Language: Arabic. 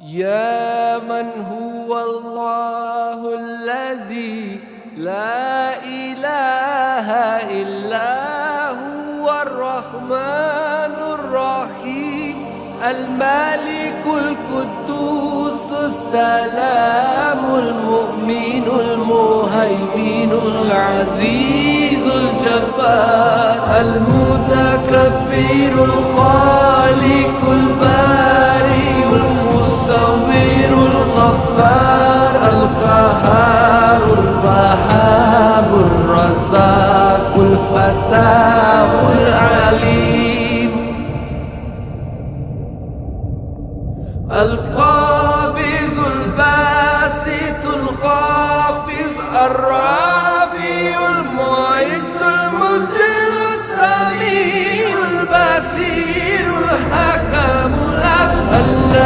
يا من هو الله الذي لا إله إلا هو الرحمن الرحيم الملك القدوس السلام المؤمن المهيمن العزيز الجبار المتكبر الخالق البارئ المصور الغفار القهار الوهاب الرزاق الفتاح العليم القابض الباسط الخافض الرافع